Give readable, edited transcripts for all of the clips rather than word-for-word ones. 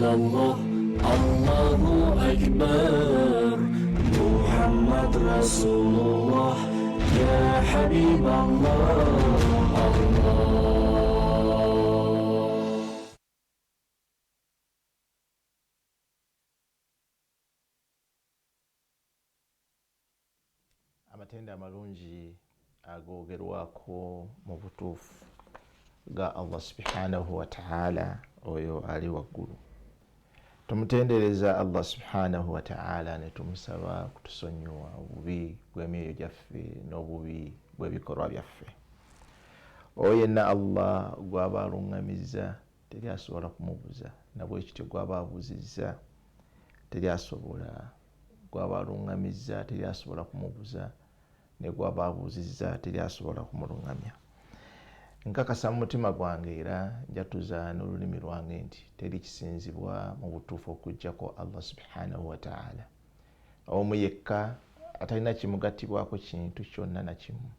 illallah, Allahu akbar. Muhammad Rasulullah, ya Habiballah, Allah. Amatenda amalungi agoogerwako mu butuufu ga Allah subhanahu wa ta'ala oyo ali waggulu. Tumutendereza Allah subhanahu wa ta'ala ne tumusaba kutusonyiwa obubi bw'emyoyo gyaffe n'obubi bw'ebikolwa byaffe. Oyo yenna Allah gw'aba aluŋŋamizza teri asobola kumubuza, na bwe kityo gw'aba abuzizza teri asobola, gw'aba aluŋŋamizza teri asobola kumubuza, ne gw'aba abuzizza teri asobola kumuluŋŋamya. Nkakasa mu mutima gwange era njatuza n'olulimi lwange nti teri kisinzibwa mu butuufu okuggyako Allah subhanahu wa ta'ala, omu yekka atalina kimugattibwako kintu kyonna na kimu.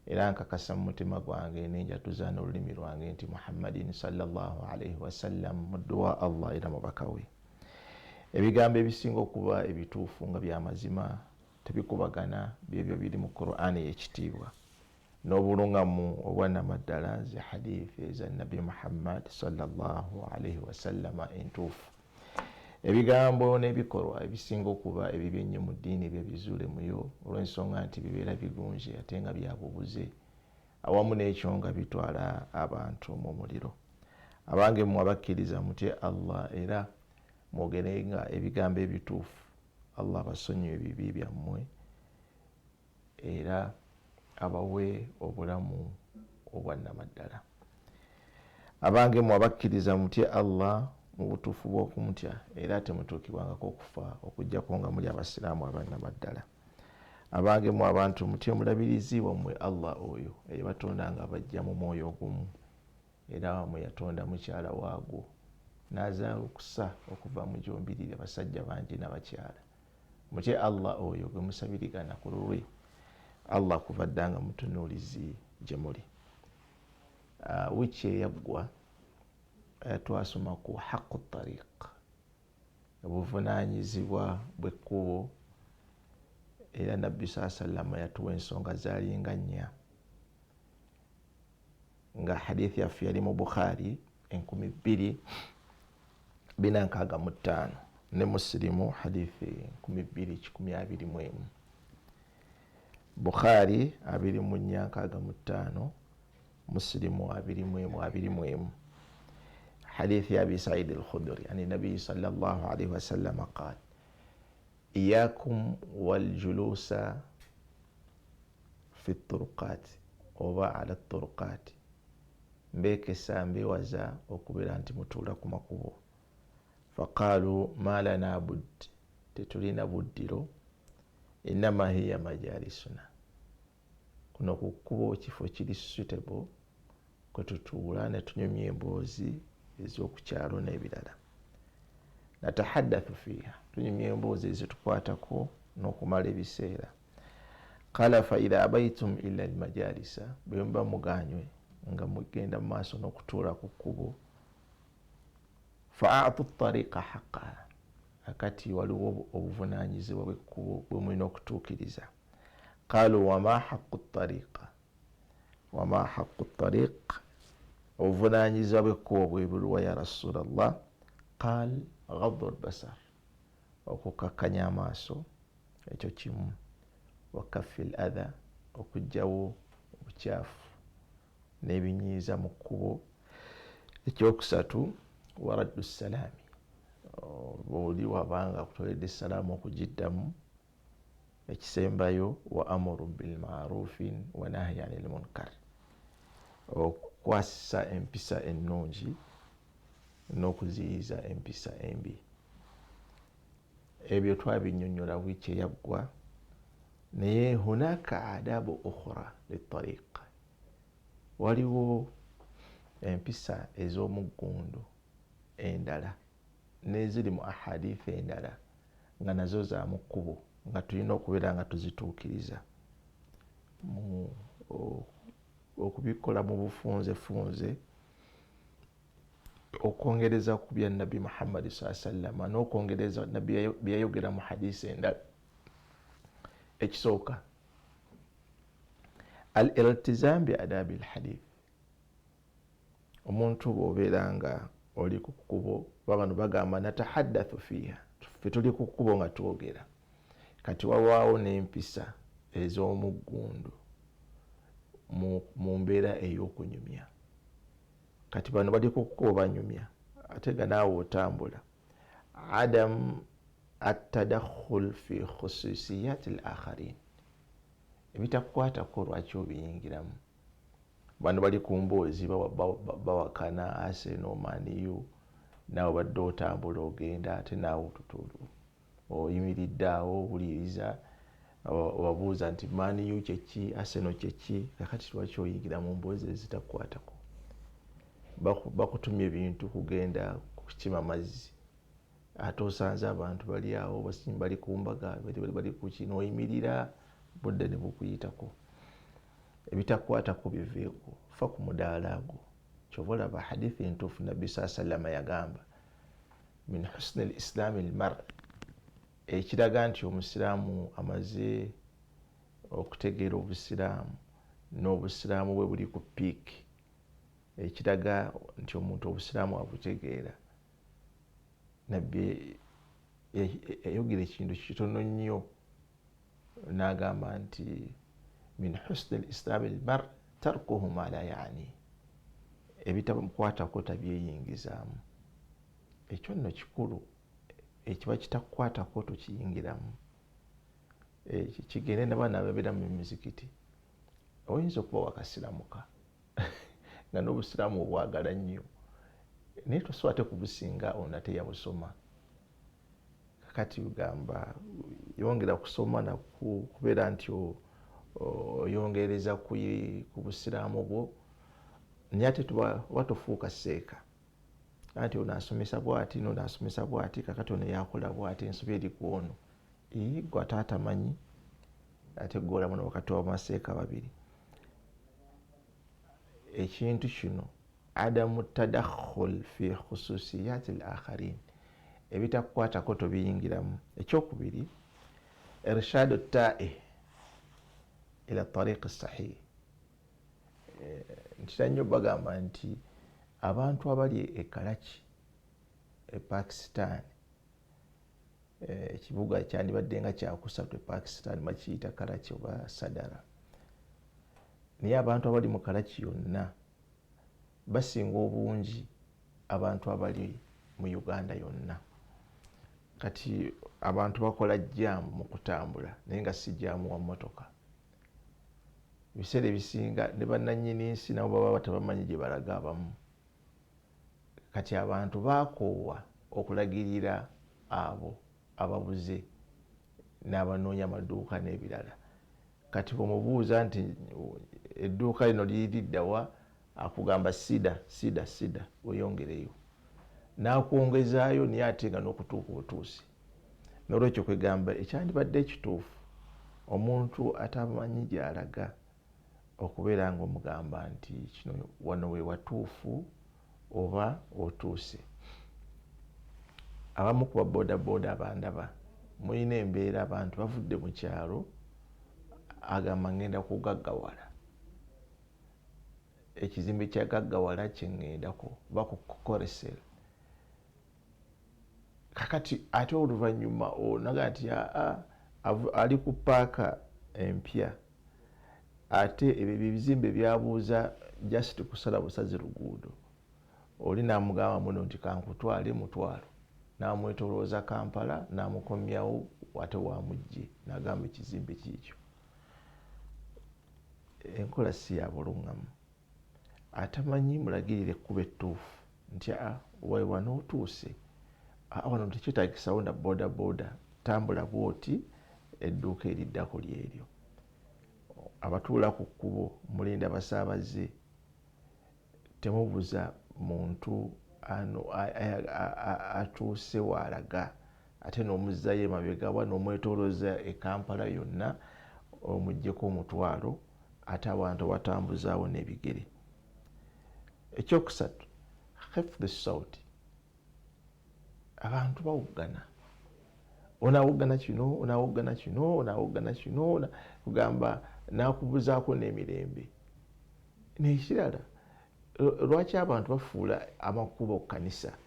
Era nkakasa mu mutima gwange nenjatuza n'olulimi lwange nti Muhammadin sallallahu alaihi wasallam muddu wa Allah era mubaka we. Ebigambo ebisinga okuba ebituufu nga by'amazima tebikubagana byebyo biri mu Qur'ani y'ekitiibwa n'obuluŋŋamu obwannamaddala zi hadithi eza Nabi Muhammad sallallahu alaihi wasallama entuufu. Ebigambo n'ebikolwa ebisinga okuba ebibi ennyo mu ddiini byebizuule muyo olw'ensonga nti bibeera bigunje ate nga byabubuze, awamu n'ekyo nga bitwala abantu mu muliro. Abange mmwe abakkiriza mutye Allah era mwogerenga ebigambo ebituufu, Allah abasonyiwe ebibi byammwe era abawe obulamu obwannamaddala. Abange mmwe abakkiriza mutye Allah mu butuufu bw'okumutya era temutuukibwangako okufa okuggyako nga muli abasiraamu abannamaddala. Abange mmwe abantu mutye omulabirizi wammwe Allah oyo eyabatonda nga bajja mu mwoyo ogumu era mwe yatonda mukyala waagwo n'azaala okusa okuva mu gyombiriri abasajja bangi n'abakyala. Mutye Allah oyo gwe musabirigana ku lulwe Allah kuva dda nga mutunuulizi gye muli. Wiiki eyaggwa twasoma ku haqqu ttariq, obuvunaanyizibwa bw'ekkubo, era Nabbi sallallahu alaihi wasallam yatuwa ensonga zaalinga nnya, nga hadithi yaffe yali mu Bukhari 2465 ne Muslimu hadithi 2221. Bukhari 2465, Muslimu 2121. حديث أبي سعيد الخدري عن النبي صلى الله عليه وسلم قال: إياكم والجلوس في الطرقات وبا على الطرقات mbekesa mbewaza okubeera nti mutuula ku makubo. Faqalu ma lana bud, tetulina buddiro, innama hiya majalisuna, kuno ku kkubo kifo kiri suitable kwe tutuula ne tunyumya emboozi ez'okukyalo n'ebirala. Natahaddathu fiha, tunyumya emboozi ezitukwatako n'okumala ebiseera. Qala fa idha abaitum illa almajalisa, bwe muba muganywe nga mugenda mu maaso n'okutuula ku kkubo, fa'atu ttariqa haqqaha, akati waliwo obuvunaanyizibwa bw'ekkubo bwe mulina okutuukiriza. Qalu wama haqqu ttariqa, wama haqqu ttariq, obuvunaanyizibwa bw'ekkubo bwe buluwa ya Rasulallah? Qal ghaddu albasar, okukakkanya amaaso, ekyo kimu. Wa kaffi al-adha, okuggyawo obukyafu n'ebinyiiza mu kkubo. Ekyokusatu wa raddu salaami, bw'oli wabanga akutoledde essalaamu okugiddamu. Ekisembayo wa amuru bil ma'rufin wa nahyi anil munkar, okukwasisa empisa ennungi n'okuziyiza empisa embi. Ebyo twabinnyonnyola wiiki eyaggwa, naye hunaka adabu ukhra littariq, waliwo empisa ez'omuggundu endala n'eziri mu ahadithi endala nga nazo za mu kkubo nga tulina okubeera nga tuzituukiriza. Okubikola mu bufunzefunze okwongereza ku bya nabbi Muhammad sallama n'okwongereza nabbi byayogera mu hadisi endala. Ekisooka al iltizam bi adabi al hadith, omuntu bw'obeera nga oli ku kkubo bano bagamba natahaddathu fiha, ffe tuli ku kkubo nga twogera kati wawaawo n'empisa ez'omuggundu mu mbeera ey'okunyumya. Kati bano bali ku kkubo banyumya ate nga naawe otambula. Adam atadakhul fi khususiyat al akharin, ebitakukwatako lwaki obiyingiramu. Bano bali ku mboozi bawakana Arsenal Man U, naawe badde otambula ogenda ate naawe otutulu oyimiridde awo owuliriza obabuuza nti Man U kyeki Arsenal kyeki, kakati lwaki oyingira mu mboozi ezitakukwatako. Bakutumya ebintu kugenda kukima mazzi ate osanze abantu bali awo bali ku mbaga bali ku kino oyimirira budde ne bukuyitako. Ebitakukwatako biveeko, fa ku mudaala gwo. Kyova olaba hadithi entuufu nabbi sallama yagamba min husni al islami al mar, ekiraga nti omusiraamu amaze okutegeera obusiraamu n'obusiraamu bwe buli ku piiki, ekiraga nti omuntu obusiraamu abutegeera. Nabbi yayogera ekintu kitono nnyo n'agamba nti min husni al islami al mar tarkuhu ma la yaani, ebitamukwatako tabyeyingizaamu. Ekyo nno kikulu, ekiba kitakukwatako tokiyingiramu. Kigende n'abaana ababeera mu mizikiti, oyinza okuba wakasiramuka nga n'obusiraamu obwagala nnyo naye tosobola ate kubusinga ono ate yabusoma. Kakati ugamba yongera kusoma nakubeera nti oyongereza ku busiraamu bwo, naye ate tuba tofuuka seeka anti ono asomesa bw'ati n'ono asomesa bw'ati, kakati ono yakola bw'ati, ensobi eri ku ono. Gwe ate atamanyi, ate gwe olamu wakati w'amaseeka babiri. Ekintu kino adamu tadakhul fi khususiyat al akharin, ebitakukwatako tobiyingiramu. Ekyokubiri irshadu taih ila tariq sahih. Ntira nnyo bagamba nti abantu abali e Karachi e Pakistan, ekibuga kyandibadde nga kyakusatu e Pakistan bakiyita Karachi oba Sadara, naye abantu abali mu Karachi yonna basinga obungi abantu abali mu Uganda yonna. Kati abantu bakola jjaamu mu kutambula naye nga si jjaamu wa mmotoka. Ebiseera ebisinga ne bannannyini nsi nabo baba batabamanyi gye balaga abamu. Kati abantu baakoowa okulagirira abo ababuze n'abanoonya amaduuka n'ebirala. Kati bw'omubuuza nti edduuka lino liriddawa, akugamba sida weyongereyo, n'akwongezaayo naye ate nga n'okutuuka otuuse. N'olwekyo kwegamba ekyandibadde ekituufu omuntu atamanyi gy'alaga okubeera nga omugamba nti kino wano we watuufu oba otuuse. Abamu ku baboodabooda abandaba mulina embeera abantu bavudde mu kyalo agamba ngenda kugaggawala, ekizimbe kya gaggawala kyeŋŋendako bakukoresera. Kakati ate oluvannyuma onaga nti ali ku paaka empya, ate ebyo ebizimbe byabuuza just kusala busazi luguudo. Oli n'amugamba muno nti kankutwale mutwalo, n'amwetolooza Kampala n'amukomyawo ate wamugje n'agamba ekizimbe kiikyo. Enkola si ya buluŋŋamu. Atamanyi mulagirire ekkuba ettuufu nti we wano otuuse, wano tekyetaagisawo na boodabooda, tambula bw'oti edduuka eriddako lyeryo. Abatuula ku kkubo mulinda basaabaze, temubuza muntu atuuse waalaga ate n'omuzzayo emabega wa n'omwetolooza e Kampala yonna omuggyeko omutwalo, ate abantu batambuzaawo n'ebigere. Ekyokusatu hifdhi sauti, abantu bawuggana, onaawuggana kino onaawuggana kino onaawuggana kino, kugamba nakubuzaako n'emirembe. Nekirala, lwaki abantu bafuula amakubo ku kanisa?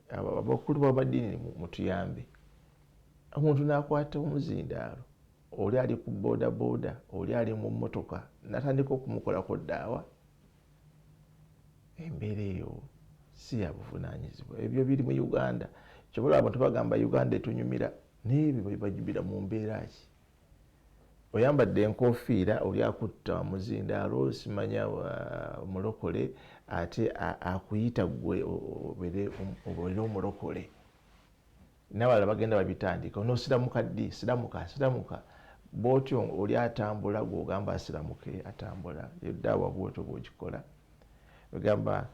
Abakulu b'amadiini mutuyambe. Omuntu n'akwata omuzindaalo, oli ali ku boodabooda, oli ali mu mmotoka, natandika okumukolako ddaawa. Embeera eyo si ya buvunaanyizibwa. Ebyo biri mu Uganda. Kyobola abantu bagamba Uganda etunyumira, n'ebyo bajubira mu mbeera ki? Oyambadde enkofiira, oli akutta muzindaalo, simanya mulokole, ate akuyita gwe obeere omulokole. N'abalala bagenda babitandika, onoosiramuka ddi? Siramuka. Bw'otyo oli atambula, gw'ogamba asiramuke atambula. Eddaawa bw'otyo bw'ogikola. Ogamba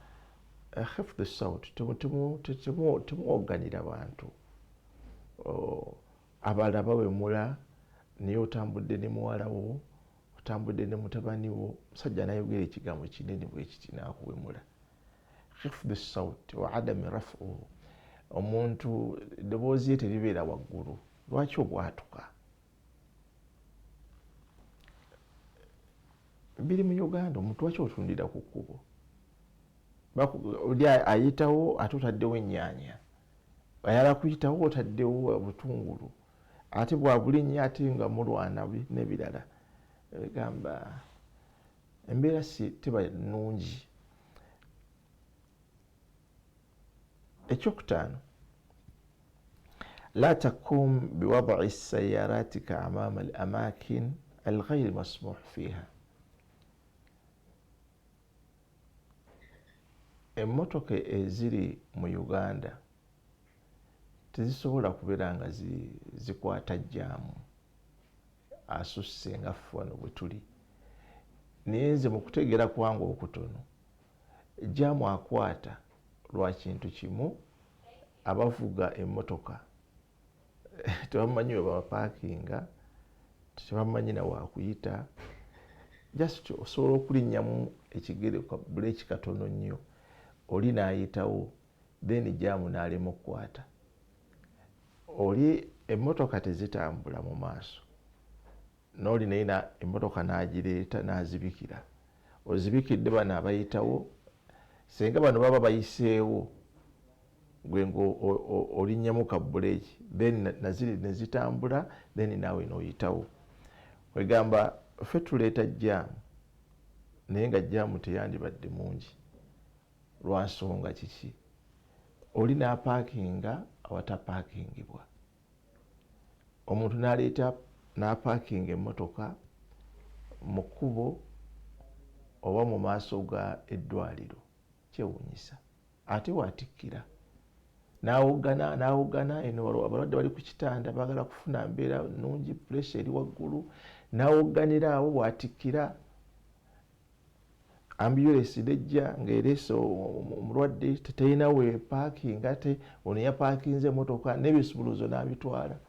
hifdhi sauti, temuwogganira bantu. Abalala bawemula, naye otambudde ne muwala wo, otambudde ne mutabani wo, musajja n'ayogera ekigambo kinene bwe kiti n'akuwemula. Hifdhi sauti wa adami rafuhu. Omuntu eddoboozi ye teribeera waggulu. Lwaki obwatuka? Biri mu Uganda, omuntu lwaki otundira ku kkubo? Oli ayitawo ate otaddewo ennyaanya, ayala kuyitawo otaddewo obutungulu, ate bwabulinnya ate nga mulwana n'ebirala. Egamba embeera teba nnungi. Ekyokutaano, la takum biwad'i sayaratika amama al-amakin al-ghayr masmuh fiha. Emmotoka eziri mu Uganda tezisobola kubeera nga zikwata jjaamu asusse nga ffe wano bwe tuli. Naye nze mu kutegeera kwange okutono, jjaamu akwata lwa kintu kimu: abavuga emmotoka tebamanyi we bapaakinga, tebamanyi na waakuyita. Just osobola okulinnyamu ekigere kwa buleeki katono nnyo, oli n'ayitawo, then jjaamu n'alema okukwata. Oli emmotoka tezitambula mu maaso, n'oli naye emmotoka n'agireeta n'azibikira. Ozibikidde bano abayitawo, senga bano baba bayiseewo, gwe ng'olinnyamu ka buleeki, then naziri ne zitambula, then naawe n'oyitawo. Wegamba ffe tuleeta jjaamu, naye nga jjaamu teyandibadde mungi. Lwa nsonga kiki? Oli n'apaakinga awatapaakingibwa. Omuntu n'aleeta n'apaakinga emmotoka mu kkubo oba mu maaso ga eddwaliro. Kyewuunyisa. Ate waatikkira. N'awoggana eno abalwadde bali ku kitanda baagala kufuna mbeera nnungi, puresha eri waggulu, n'awogganira awo bw'atikkira. Ambulance nejja ng'ereese omulwadde, tetalina we paakinga, ate ono yapaakinze emmotoka n'ebisumuluzo n'abitwala.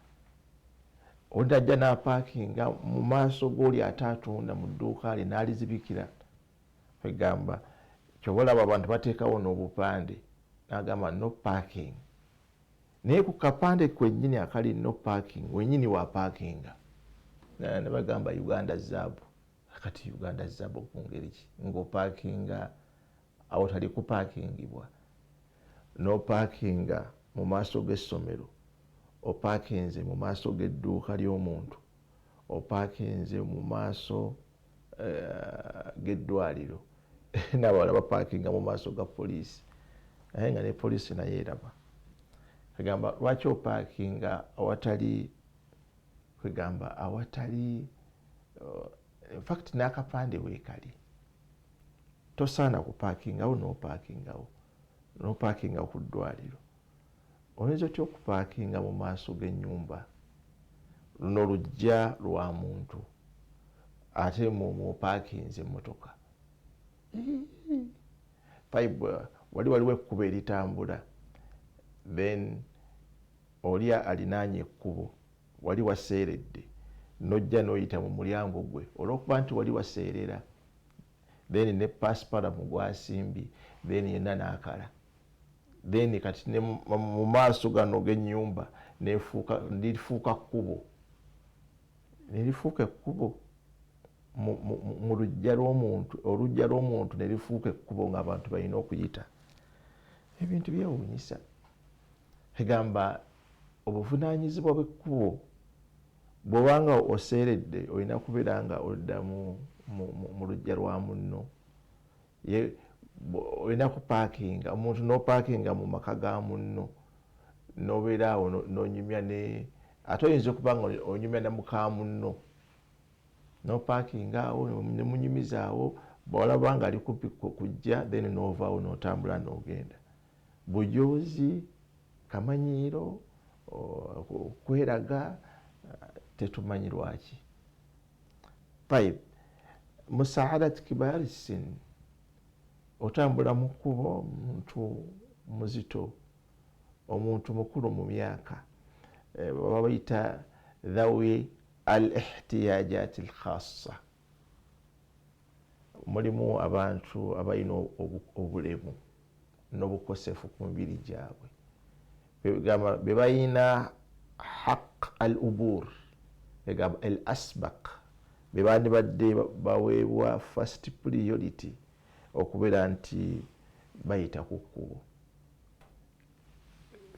Oli ajja n'apaakinga mu maaso g'oli ate atunda mu dduuka lye n'alizibikira. Egamba kyobola abo abantu bateekawo n'obupande, n'agamba no parking. Naye ku kapande kwennyini akali no parking, wennyini wa paakinga. Ne bagamba Uganda zaabu. Kati Uganda zaabu ku ngeri ki? Ng'opaakinga awo tali kupaakingibwa. N'opaakinga mu maaso g'essomero, opaakinze mu maaso g'edduuka ly'omuntu, opaakinze mu maaso g'eddwaliro, n'abalala bapaakinga mu maaso ga poliisi, naye nga ne poliisi naye eraba. Kwegamba lwaki opaakinga awatali, kwegamba awatali in fact n'akapande weekali. Tosaana kupaakingawo n'opaakingawo ku ddwaliro. Oyinza otya okupaakinga mu maaso g'ennyumba? Luno luggya lwa muntu, ate mwopaakinze emmotoka. Waliwo ekkubo eritambula, then oli alinaanye ekkubo, wali waseeredde, n'ojja n'oyita mu mulyango gwe olw'okuba nti wali waseerera. then ne pasipalamu gwasimbi, then yenna n'akala, then kati ne mu maaso gano g'ennyumba nilifuuka kkubo, nilifuuka ekkubo mu luggya lw'omuntu, oluggya lw'omuntu ne lifuuka ekkubo ng'abantu balina okuyita. Ebintu byewuunyisa. Egamba obuvunaanyizibwa bw'ekkubo bw'obanga oseeredde olina kubeera nga odda mu luggya lwa munno, olina kupaakinga, omuntu n'opaakinga mu maka ga munno, n'obeera awo n'onyumya ate oyinza okuba nga onyumya ne muka munno, n'opaakinga awo ne munyumiza awo, bw'olaba nga ali kumpi kujja then n'ovaawo n'otambula n'ogenda. Bujoozi, kamanyiiro, kweraga, tetumanyi lwaki. Tayib, musaadat kibaari sin, otambula mu kkubo, omuntu muzito, omuntu mukulu mu myaka, baba bayita dhawi al ihtiyajaati al khassa, mulimu abantu abalina obulemu n'obukosefu ku mibiri gyabwe, be balina haq al ubur, egamba al asbaq, be bandibadde baweebwa first priority okubeera nti bayita ku kkubo.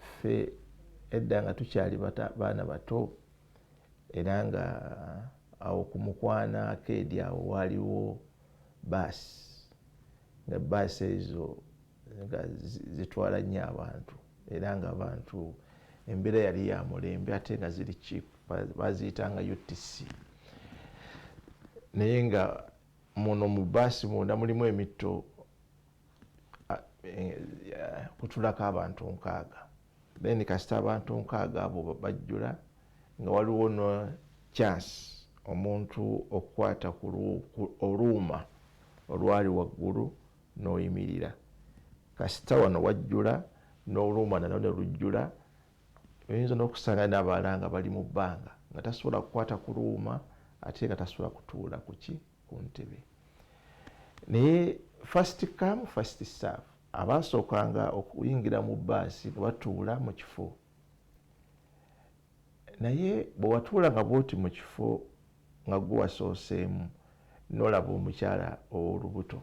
Ffe edda nga tukyali baana bato, era nga awo ku Mukwana Akeedi awo waaliwo baasi, nga baasi ezo nga zitwala nnyo abantu, era nga abantu embeera yali ya mulembe ate nga ziri cheap, baziyitanga UTC. Naye nga muno mu baasi munda mulimu emitto kutulako abantu 6, then kasita abantu 6 abo bajjula nga waliwo no chance omuntu okukwata ku oluuma olwali waggulu n'oyimirira. Kasita wano wajjula n'oluuma nalwo ne lujjula, oyinza n'okusanga n'abalala nga bali mu bbanga nga tasobola kukwata ku luuma ate nga tasobola kutuula ku ntebe. Naye first come first serve, abaasookanga okuyingira mu bbaasi nga batuula mu kifo. Naye bwe watuula nga bw'oti mu kifo nga gwe wasooseemu, n'olaba omukyala ow'olubuto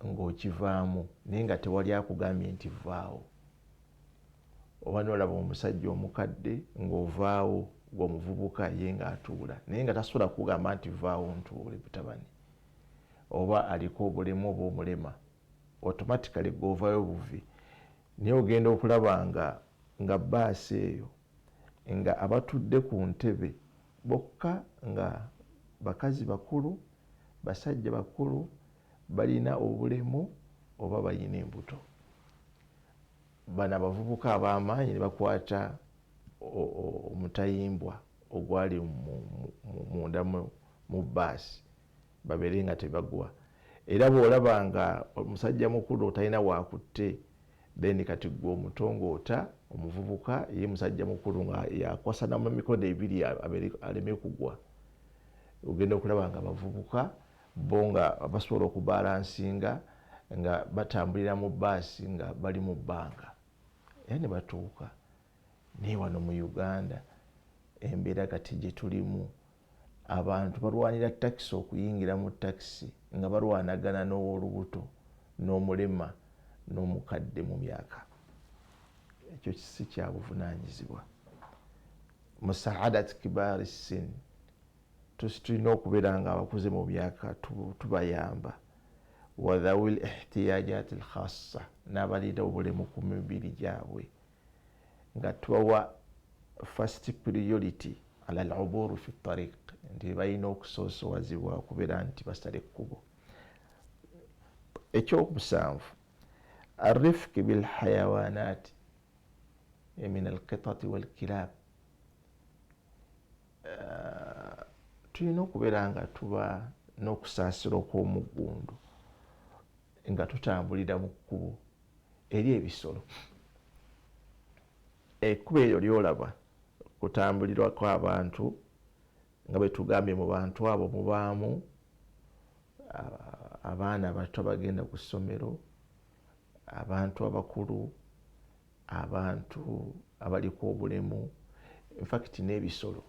ng'okivaamu naye nga tewali akugambye nti vaawo, oba n'olaba omusajja omukadde ng'ovaawo ng'omuvubuka ye ng'atuula naye nga tasobola kugamba nti vaawo ntuule butabani, oba aliko obulemu oba omulema, automatically g'ovaayo buvi. Naye ogenda okulaba nga bbaasi eyo nga abatudde ku ntebe bokka nga bakazi bakulu, basajja bakulu, balina obulemu oba balina embuto. Bano abavubuka ab'amaanyi ne bakwata omutayimbwa ogwali munda mu bbaasi babeere nga tebagwa. Era bw'olaba nga omusajja mukulu otalina waakutte, then kati gwe omutongoota omuvubuka ye musajja mukulu nga yakwasana mu mikono ebiri aleme kugwa, ogenda okulaba nga abavubuka bo nga basobola okubalansinga nga batambulira mu bbaasi nga bali mu bbanga, era ne batuuka. Naye wano mu Uganda embeera kati gye tulimu, abantu balwanira takisi, okuyingira mu takisi nga balwanagana n'ow'olubuto, n'omulema, n'omukadde mu myaka. Ekyo si kya buvunaanyizibwa. Musaadat kibaari sin, tulina okubeera nga abakuze mu myaka tubayamba. Wa dhawil ihtiyajaati al khassa, n'abalina obulemu ku mibiri gyabwe nga tubawa first priority ala al uburu fi tariq, nti balina okusoosowazibwa okubeera nti basala ekkubo. Ekyokusanvu, arifqi bil hayawaanaati min alqitati wal kilab, tulina okubeera nga tuba n'okusaasira okw'omuggundu nga tutambulira mu kkubo eri ebisolo. Ekkubo eryo lyolaba kutambulirwa kw'abantu nga bwe tugambye mu bantu abo mubaamu abaana abato bagenda ku ssomero, abantu abakulu, abantu abaliko obulemu, in fact n'ebisolo,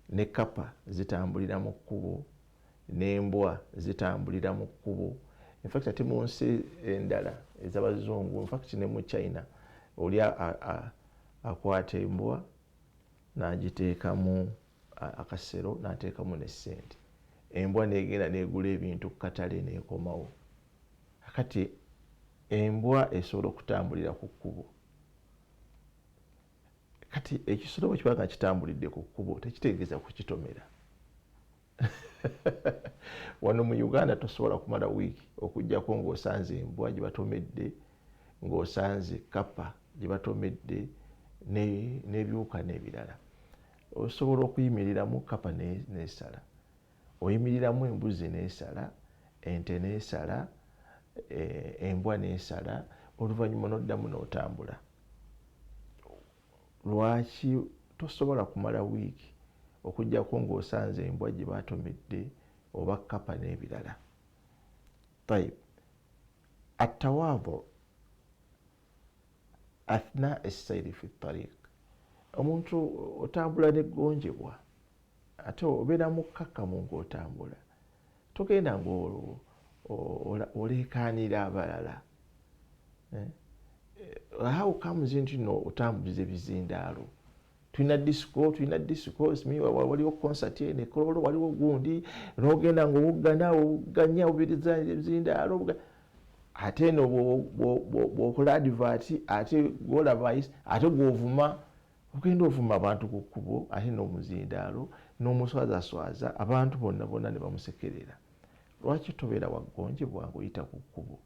ne kapa zitambulira mu kkubo, n'embwa zitambulira mu kkubo. In fact ate mu nsi endala ez'abazungu, in fact ne mu China, oli akwata embwa n'agiteekamu akasero n'ateekamu n'essente. Embwa n'egenda n'egula ebintu ku katale n'ekomawo. Kati embwa esobola okutambulira ku kkubo. Kati ekisolo bwe kiba nga kitambulidde ku kkubo tekitegeeza kukitomera. Wano mu Uganda tosobola kumala wiiki okujjako ng'osanze embwa gye batomedde, ng'osanze kapa gye batomedde n'ebiwuka n'ebirala. Osobola okuyimiriramu kapa n'esala, oyimiriramu embuzi n'esala, ente n'esala, embwa n'esala, oluvannyuma n'oddamu n'otambula. Lwaki tosobola kumala wiiki okujjako ng'osanze embwa gye batomedde oba kapa n'ebirala? Tayib, attawaadhu athna essayri fi ttariiq. Omuntu otambula n'eggonjebwa ate obeera mukkakkamu ng'otambula, togenda ng'oleekaanira abalala. How comes nti no otambuliza ebizindaalo? Tulina disco, waliwo concert eno Kololo, waliwo gundi, n'ogenda ng'obugganya obiriza ebizindaalo. Ate no bw'okola advert, ate gw'olaba ate gw'ovuma, ogenda ovuma abantu ku kkubo, ate n'omuzindaalo n'omuswazaswaza, abantu bonna ne bamusekerera. Lwaki tobeera waggonjebwa ng'oyita ku kkubo?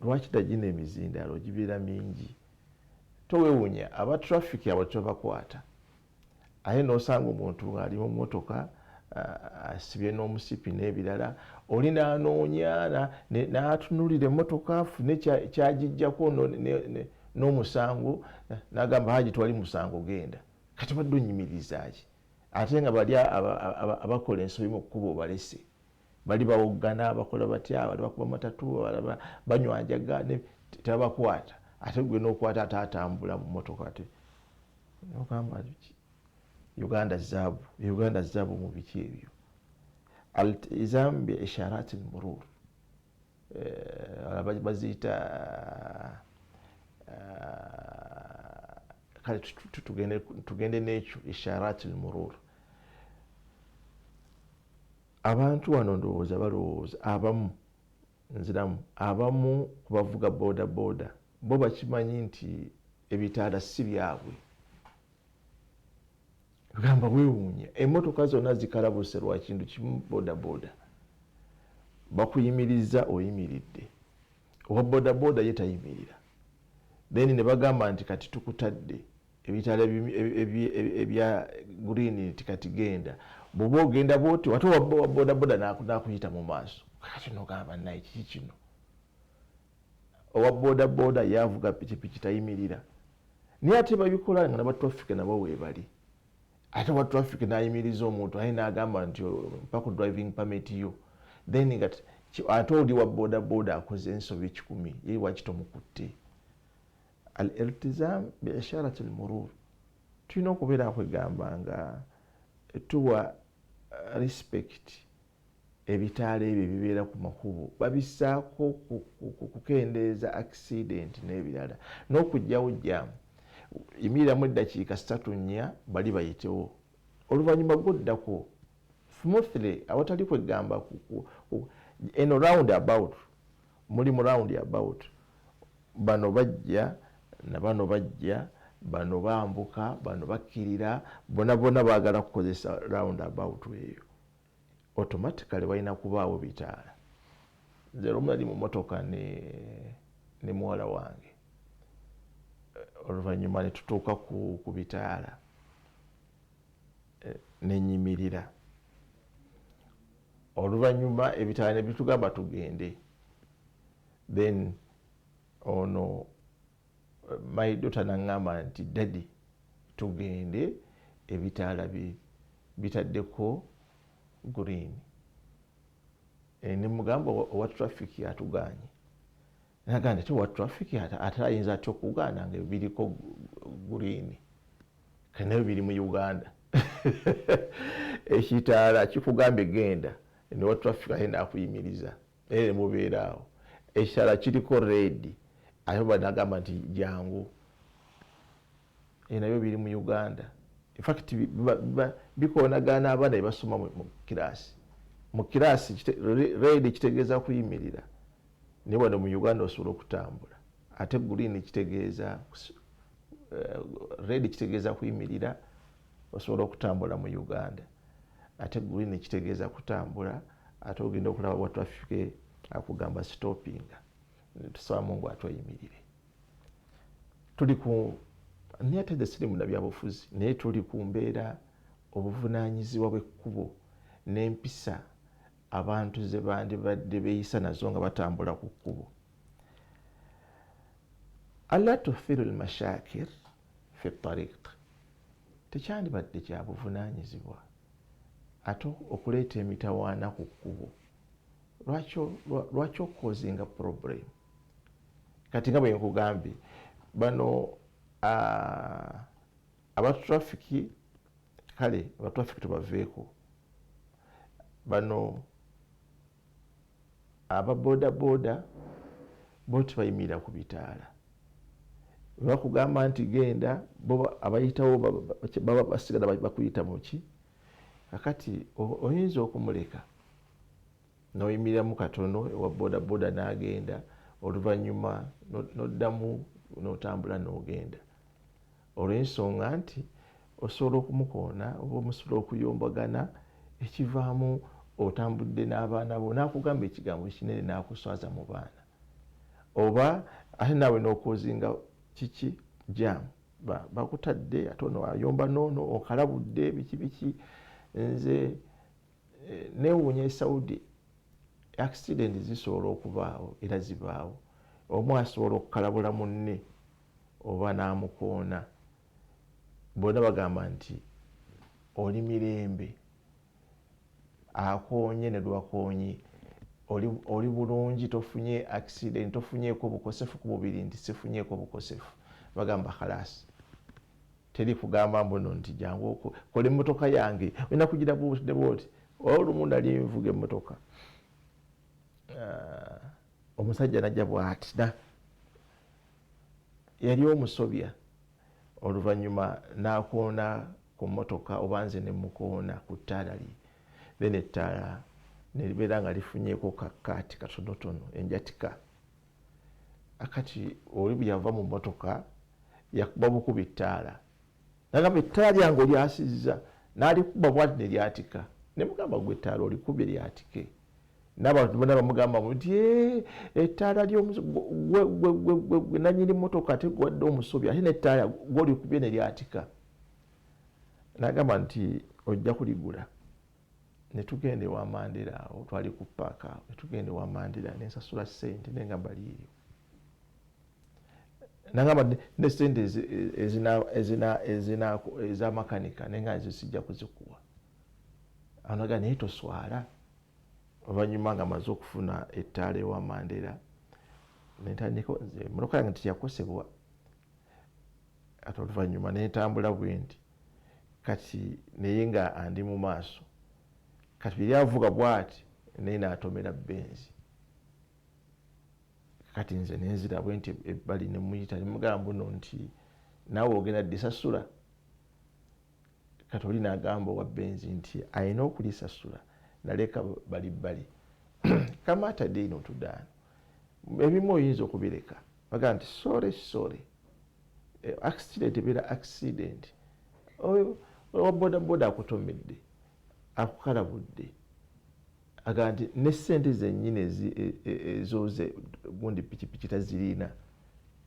Lwaki dagina emizindaalo gibeera mingi? Towewuunya aba traffic abo tebakwata, ate n'osanga omuntu ali mu mmotoka asibye n'omusipi n'ebirala, oli n'anoonya n'atunulira emmotoka afune kyagijjako n'omusango, n'agamba haji twali musango genda. Kati badde onyimiriza ki? Ate nga bali abakola ensobi mu kkubo balese, bali bawoggana, bakola batya, bali bakuba matatu, banywanjaga, tebabakwata. Ate gwe n'okwata ate atambula mu mmotoka. Ate n'ogamba Uganda zaabu mu biki ebyo? Al-iltizam bi isharat al-murur, baziyita kale tugende n'ekyo, isharat al-murur. Abantu wano ndowooza balowooza, abamu ku bavuga boda bo bakimanyi nti ebitaala si byabwe. Gamba weewuunya, emmotoka zonna zikalabuse lwa kintu kimu, boda bakuyimiriza oyimiridde, owa boda ye tayimirira, then ne bagamba nti kati tukutadde ebitaala ebya green kati genda. Bw'oba ogenda bwoti wate wa boda n'akuyita mu maaso, kati n'ogamba naye kiki kino? Owa boda yavuga pikipiki tayimirira, naye ate babikola nga n'aba traffic nabo weebali. Ate wa traffic n'ayimiriza omuntu aye n'agamba nti mpa ku driving permit yo, then ate oli wa boda akoze ensobi 10, ye lwaki tomukutte? Al-iltizam bi isharat al-murur, tulina okubeera kwegamba nga tuwa respect ebitaala ebyo bibeera ku makubo, babissaako kukendeeza accident n'ebirala, n'okugyawo jjaamu. Yimiriramu eddakiika 3-4 bali bayitewo, oluvannyuma gwoddako smoothly awatali kwegamba eno roundabout, muli mu roundabout, bano bajja na bano bajja, bano bambuka, bano bakkirira, bonna baagala kukozesa roundabout eyo. Automatically balina kubaawo bitaala. Nze lumu nali mu mmotoka ne muwala wange, oluvannyuma ne tutuuka ku bitaala, ne nyimirira. Oluvannyuma ebitaala ne bitugamba tugende, then ono my daughter n'aŋŋamba nti daddy tugende, ebitaala bitaddeko green. ne mugamba owa traffic atuganye nagamba ti owa traffic ate ayinza atya okugaana nga biriko green kanayo biri mu Uganda ekitaala kikugambye genda newa traffic ayenda akuyimiriza ere mubeeraawo ekitala kiriko red ate banagamba nti jangu nabyo biri mu Uganda. In fact bikonagana abaana ebasoma mu kiraasi red kitegeeza kuyimirira ne wano mu Uganda osobola okutambula ate green kitegeeza red kitegeeza kuyimirira osobola okutambula mu Uganda ate green kitegeeza kutambula ate ogenda okulaba wa traffic akugamba stopping tusaba Mungu atoyimirire. Tuli ku nyateze sirimu na byabufuzi naye tuli ku mbeera obuvunaanyizibwa bw'ekkubo n'empisa abantu ze bandibadde beeyisa nazo nga batambula ku kkubo. Alla tuthiru almashakir fi ttariq, tekyandibadde kya buvunaanyizibwa ate okuleeta emitawaana ku kkubo. Lwaki okukozinga problem? Kati nga bwe nkugambye bano abatrafiki kale abatrafiki tubaveeko, bano ababodaboda bo tebayimirira ku bitaala bakugamba nti genda bo abayitawo baba basigala bakuyita muki. Kakati oyinza okumuleka n'oyimiriramu katono ewa bodaboda n'agenda oluvannyuma n'oddamu n'otambula n'ogenda olw'ensonga nti osobola okumukoona oba omusobola okuyombagana ekivaamu otambudde n'abaana bo n'akugamba ekigambo kinene n'akuswaza mu baana oba ate naawe n'okozinga kiki jamu bakutadde ate ono ayomba noono okalabudde biki nze neewuunya Saudi accident zisobola okubaawo era zibaawo. Omu asobola okukalabula munne oba n'amukoona bonna bagamba nti oli mirembe akoonye ne lwakoonye oli bulungi tofunye accident tofunyeeko bukosefu ku mubiri nti sifunyeeko bukosefu bagamba khalasi teri kugamba mbuno nti jangu kola emmotoka yange olina kugira bwoti olumu nali nvuga emmotoka omusajja najja bw'ati yali omusobya oluvannyuma n'akoona ku mmotoka oba nze ne mukoona ku ttaala lye then ettaala ne libeera nga lifunyeeko kakkaati katonotono enjatika. Akati oli bwe yava mu mmotoka yakuba bukubi ettaala nagamba ettaala lyange olyasizza n'alikuba bwati ne lyatika ne mugamba gwe ettaala olikubye lyatike n'abantu bonna bamugamba nti ettaala gwe nannyini mmotoka ate gwadde omusobi ate n'ettaala gwolikubye ne lyatika. N'agamba nti ojja kuligula. Ne tugenda ewa Mandera awo twali ku paaka awo ne tugenda ewa Mandera ne nsasula ssente nengamba liiryo. N'agamba ne ssente ez'amakanika nenga nze sijja kuzikuwa. Awo n'agamba naye toswala. Oluvannyuma nga maze okufuna ettaala ewa Mandera nentandika emmotoka yange teyakosebwa ate oluvannyuma nentambula bwe nti kati naye nga andi mu maaso kati biri avuga bw'ati naye n'atomera benzi kati nze nenzira bwe nti ebbali ne muyita ne mugamba buno nti naawe ogenda disasula kati oli n'agamba owa benzi nti ayina okulisasula naleka bali kamata dino tudano ebimu oyinza okubireka bagamba nti sorry accident bera accident owa bodaboda akutomedde akukalabudde agamba nti n'essente zennyini ezoze gundi pikipiki tazirina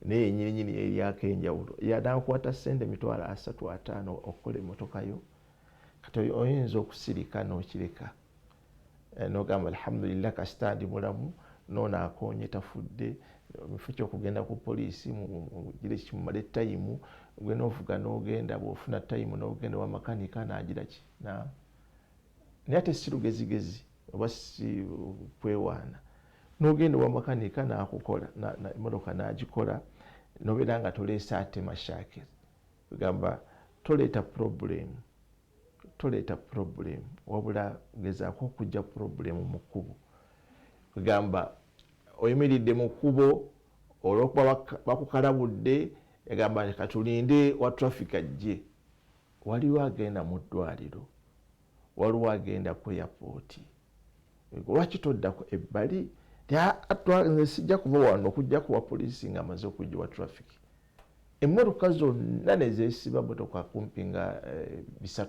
naye yennyini eryako enjawulo yanakukwata ssente emitwalo 35 okukola emmotoka yo kati oyinza okusirika n'okireka n'ogamba alhamdulillah kasita ndi mulamu noono akoonye tafudde mufo ky'okugenda ku poliisi mugire kimumala ettayimu gwe n'ovuga n'ogenda bw'ofuna ttayimu n'ogenda wa makanika n'agira ki naye ate si lugezigezi oba si kwewaana n'ogenda wa makanika n'akukola emmotoka n'agikola nobeera nga toleesa ate mashakiri kugamba toleeta problem wabula gezaako okujja problem mu kkubo kugamba oyimiridde mu kkubo olwokuba bakukalabudde egamba katulinde wa traffic ajje waliwo agenda mu ddwaliro waliwo agenda ku airport lwaki toddako ebbali sijja kuva wano okujja kuwa poliisi nga amaze okujjiwa traffic emmotoka zonna nezesiba motoka kumpi nga 3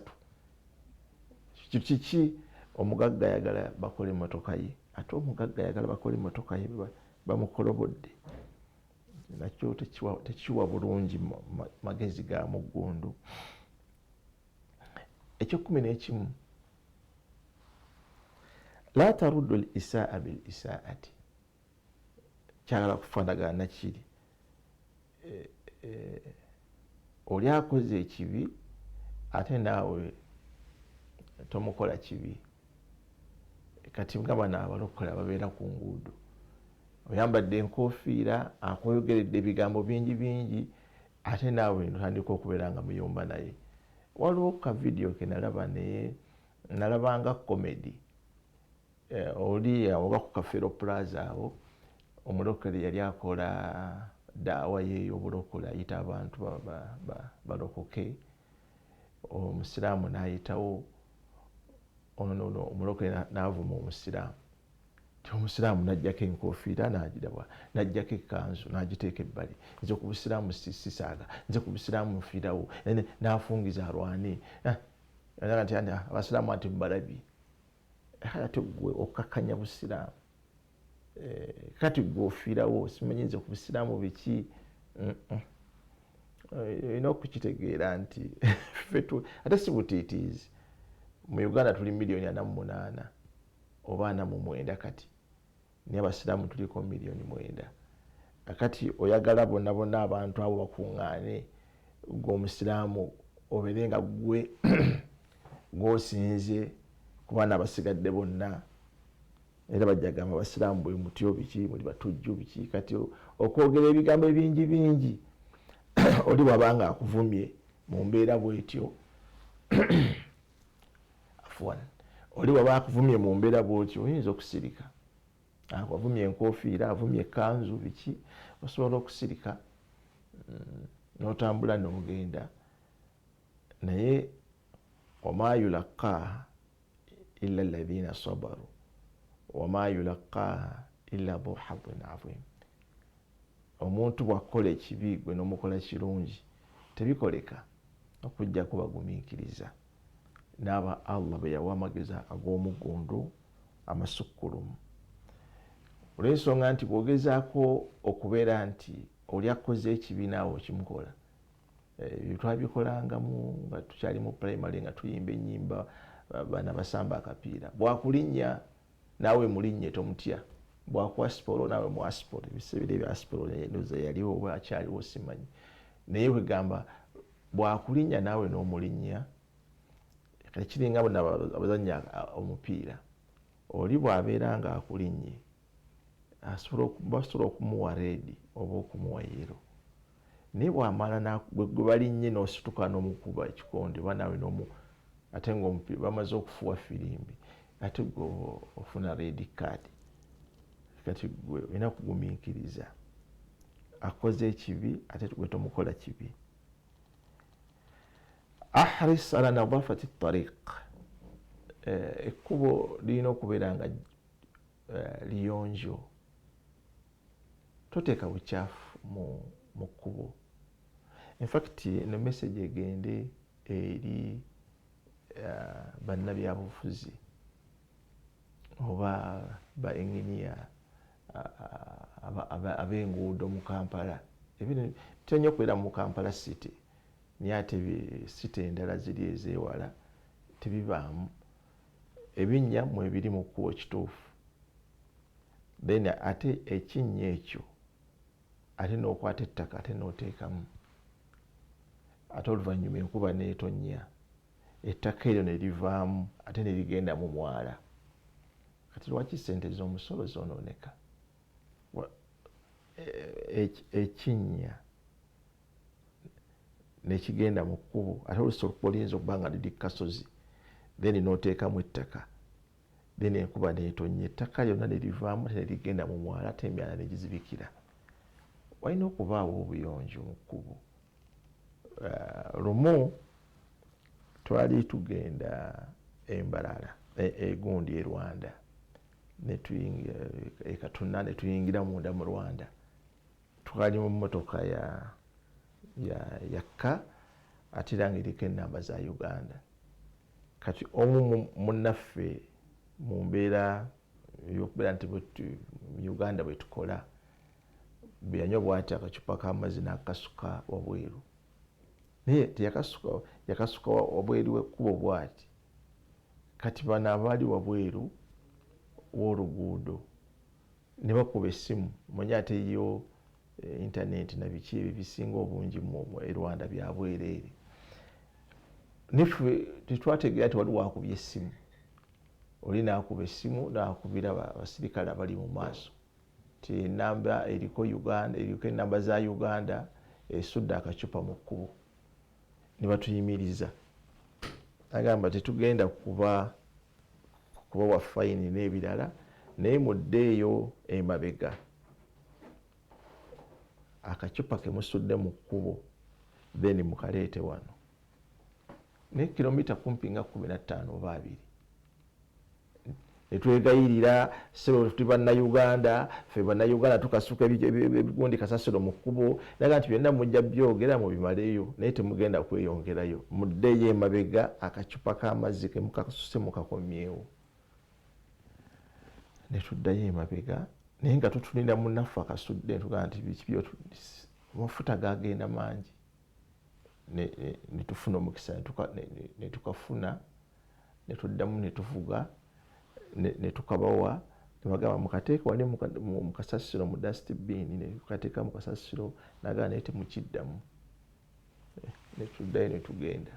kiki omugagga ayagala bakole emmotoka ye ate omugagga ayagala bakole emmotoka ye bamukolobodde nakyo tekiwa bulungi magezi ga muggundu ekyo11 la taruddu al-isaa bil-isaati kyagala kufaanagana nakiri oli akoze ekibi ate naawe tomukola kibi kati ngaba n'abalokola babeera ku nguudo oyambadde enkofiira akweyogeredde ebigambo bingi ate naawe notandika okubeera nga muyomba naye waliwo ka vidiyo ke nalaba naye nalabanga comedy oli oba ku Kafero Plaza awo omulokole yali akola daawa ye y'obulokole ayita abantu balokoke omusiraamu n'ayitawo ono omulokole n'avuma omusiraamu omusiraamu n'ajjako enkofiira n'agiraba n'ajjako ekkanzu n'agiteeka ebbali nze ku busiraamu sisaaga nze ku busiraamu nfiirawo n'afungiza alwane nti abasiraamu ati mubalabye ate gwe okakkanya busiraamu kati gwe ofiirawo simanyi nze ku busiraamu biki olina okukitegeera nti ate si butiitiizi mu Uganda tuli 4,8 oba 49 kati naye abasiraamu tuliko 9,000,000 kati oyagala bonna abantu abo bakuŋŋaane gweomusiraamu obeere nga gwe gwosinze ku baana abasigadde bonna era bajja gamba abasiraamu bwe mutyo biki muli batujju biki kati okwogera ebigambo bingi oli bwabanga akuvumye mu mbeera bwetyo oli bwaba akuvumye mu mbeera bwetyo oyinza okusirika avumye enkofiira avumye ekkanzu biki osobola okusirika n'otambula n'ogenda naye wama yulaqaaha illa alladhina sabaru wama yulaqaaha illa dhu hadhin adhim omuntu bw'akola ekibi gwe n'omukola kirungi tebikoleka okujja kubagumiikiriza n'aba Allah bwe yawa amageza ag'omuggundu amasukkulumu olw'ensonga nti bw'ogezaako okubeera nti oli akoze ekibi naawe okimukola twabikolangamu nga tukyali mu primary nga tuyimba ennyimba bana basamba akapiira bwakulinnya naawe mulinnye tomutya bwakuwa siporo naawe muwa siporo ebiseera ebya siporo ndoza yaliwo oba akyaliwo simanyi naye kwegamba bwakulinnya naawe n'omulinnya kiringa bonna abazannya omupiira oli bw'abeera nga akulinnye basobola okumuwa reedi oba okumuwa yero naye bw'amala gwe balinnye n'osituka n'omukuba ekikonde oba naawe ate ngaomupiira bamaze okufuwa firimbi ate gwe ofuna reedi kaadi kati gwe olina kugumiikiriza akoze ekibi ate gwe tomukola kibi ahris ala nadafati tariq ekkubo lirina okubeera nga liyonjo toteeka bukyafu mu kkubo infact eno message egende eri bannabyabufuzi oba ba engineer ab'enguudo mu Kampala tenya okubeera mu Kampala city naye ate site endala ziri ez'ewala tebibaamu ebinnya mu ebiri mu kkubo kituufu then ate ekinnya ekyo ate n'okwata ettaka ate n'oteekamu ate oluvannyuma enkuba n'etonnya ettaka eryo ne livaamu ate ne ligenda mu mwala kati lwaki sente z'omusolo zonooneka? Ekinnya nekigenda mu kkubo ate olusozi oluyinza okuba nga liri kasozi then n'oteekamu ettaka then enkuba neetonnya ettaka lyonna ne livaamu ne ligenda mu mwala ate emyala ne gizibikira. Walina okubaawo obuyonjo mu kkubo. Lumu twali tugenda Embarara egundi e Rwanda e Katuna ne tuyingira munda mu Rwanda. Twali mu mmotoka yakka ate era ng'eriko ennamba za Uganda. Kati omu munnaffe mu mbeera y'okubeera nti mu Uganda bwe tukola bwe yanywa bw'ati akacupa k'amazzi n'akasuka wabweru. Naye yakasuka wabweru w'ekkubo bw'ati. Kati bano abaali wabweru w'oluguudo ne bakuba essimu manye ate yo internet na biki ebyo bisinga obungi mu Rwanda bya bwereere. Niffe tetwategeera nti waliwo akubye essimu. Oli n'akuba essimu n'akubira abasirikale abali mu maaso nti ennamba eriko Uganda, eriko ennamba za Uganda, esudde akacupa mu kkubo. Ne batuyimiriza. Agamba tetugenda kuba wa fayini n'ebirala naye muddeeyo emabega. Akacupa ke musudde mu kkubo then mukaleete wano. Ne kilomita kumpi nga 15 oba 20. Ne twegayirira sebo tuli bannayuganda, ffe bannayuganda tukasuka ebigundi kasasiro mu kkubo naga nti byonna mujja byogera mu bimaleyo naye temugenda kweyongerayo. Muddeeyo emabega akacupa k'amazzi ke mukasuse mukakomyewo. Ne tuddayo emabega naye nga tutunira munnaffe akasudde tugaa nti biki byo amafuta gagenda mangi. Ne tufuna omukisa ne tukafuna ne tuddamu ne tuvuga ne tukabawa ne bagamba mukateeka wali mu kasasiro mu dustbin ne tukateeka mu kasasiro nagaa naye temukiddamu. Ne tuddayo ne tugenda.